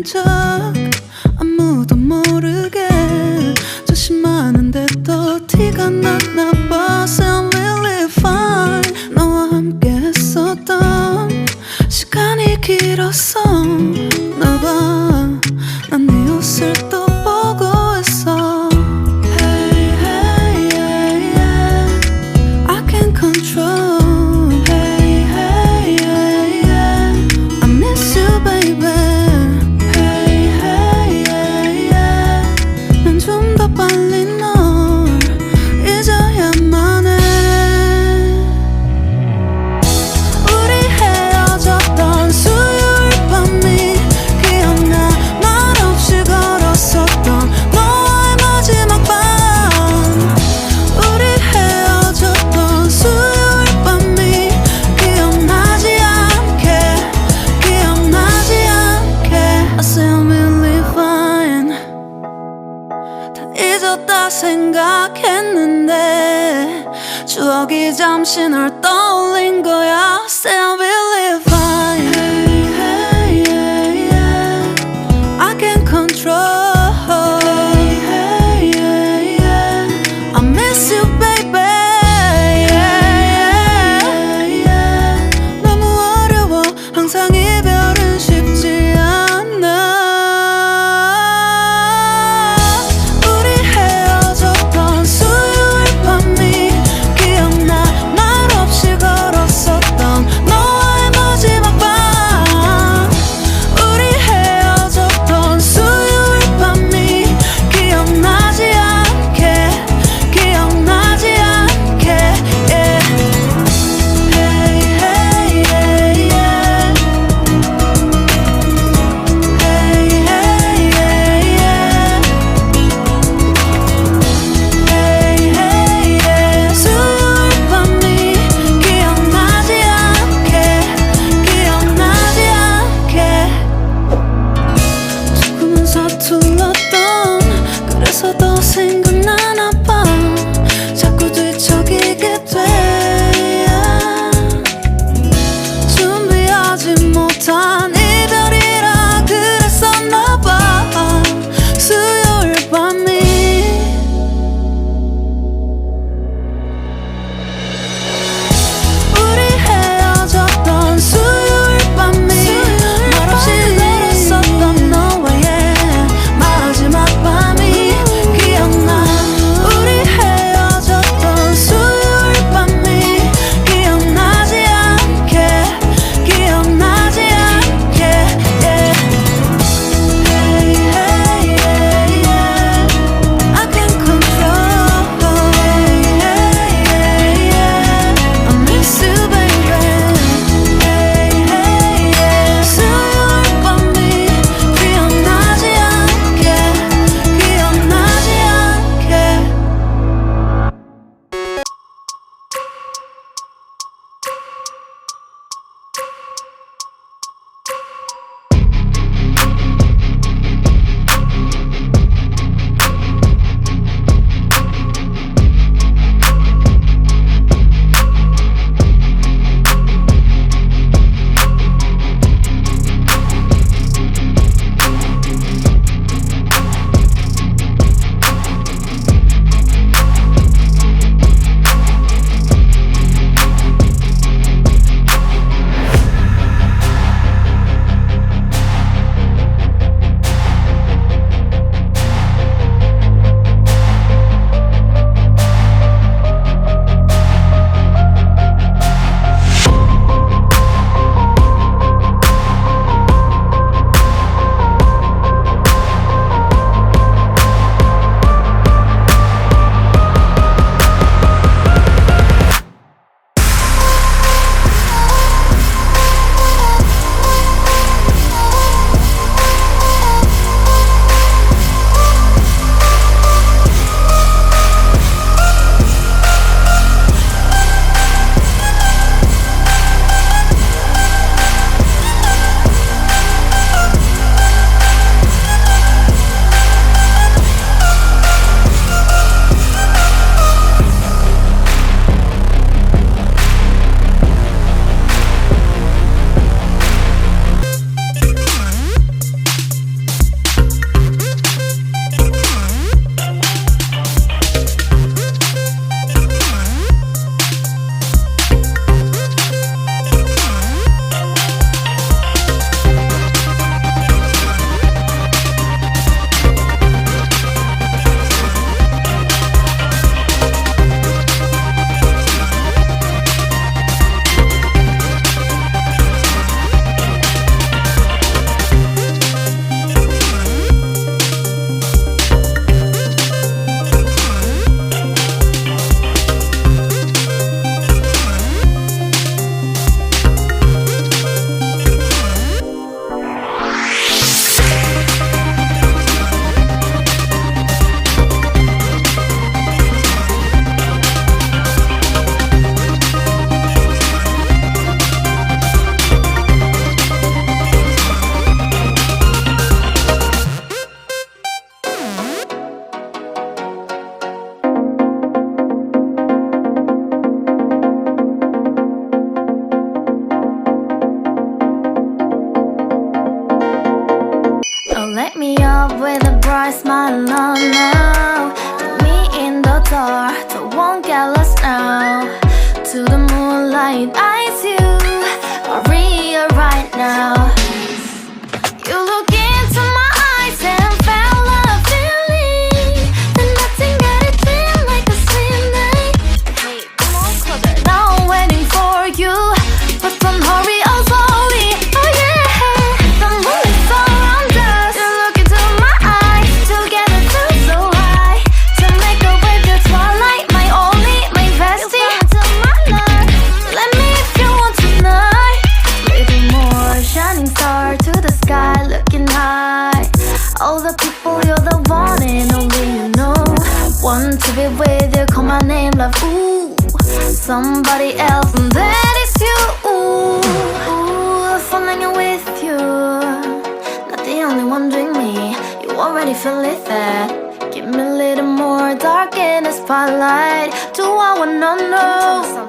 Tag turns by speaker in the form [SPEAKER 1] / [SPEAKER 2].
[SPEAKER 1] 척 아무도 모르게 조심하는데 또 티가 났나 봐. Sound really fine. 너와 함께 했었던 시간이 길었어. 널 봐, 난 네 옷을 또 보고 있어. Hey, hey, yeah, yeah. I can't control. Hey, hey, yeah, yeah. I miss you, baby. Hey, hey, yeah, yeah. 난 좀 더 빨리 널 잊어야만 해. 우리 헤어졌던 수요일 밤이 기억나. 말없이 걸었었던 너와의 마지막 밤. 우리 헤어졌던 수요일 밤이 기억나지 않게, 기억나지 않게. I sound really fine. 다 잊었다 생각했는데 추억이 잠시 널 떠올린 거야. Sound really fine. Hey, hey, yeah, yeah. I can't control. Hey, hey, yeah, yeah. I miss you, baby. Yeah, yeah, yeah. 너무 어려워. 항상 이별은 쉽지 않아. 우리 헤어졌던 수요일 밤이 기억나. 말없이 me up with a bright smile, no, no. Put me in the dark, don't won't get lost now. To the moonlight, eyes you are real right now. You look into my eyes and felt a feeling that nothing got it feel like a sweet night. Hey, come on closer. Now I'm waiting for you, but don't hurry, oh slowly. Oh yeah, the moon is around us. You look into my eyes, together feel so high. To make up with the twilight, my only, my bestie. You into my life, let me if you want tonight. Little more shining star to the sky, looking high. All the people, you're the one and only you know. Want to be with you, call my name, love, ooh. Somebody else, and that is you, ooh. Ooh, falling in with you. Not the only one doing me, you already feel it there. Give me a little more dark in the spotlight. Do I wanna know?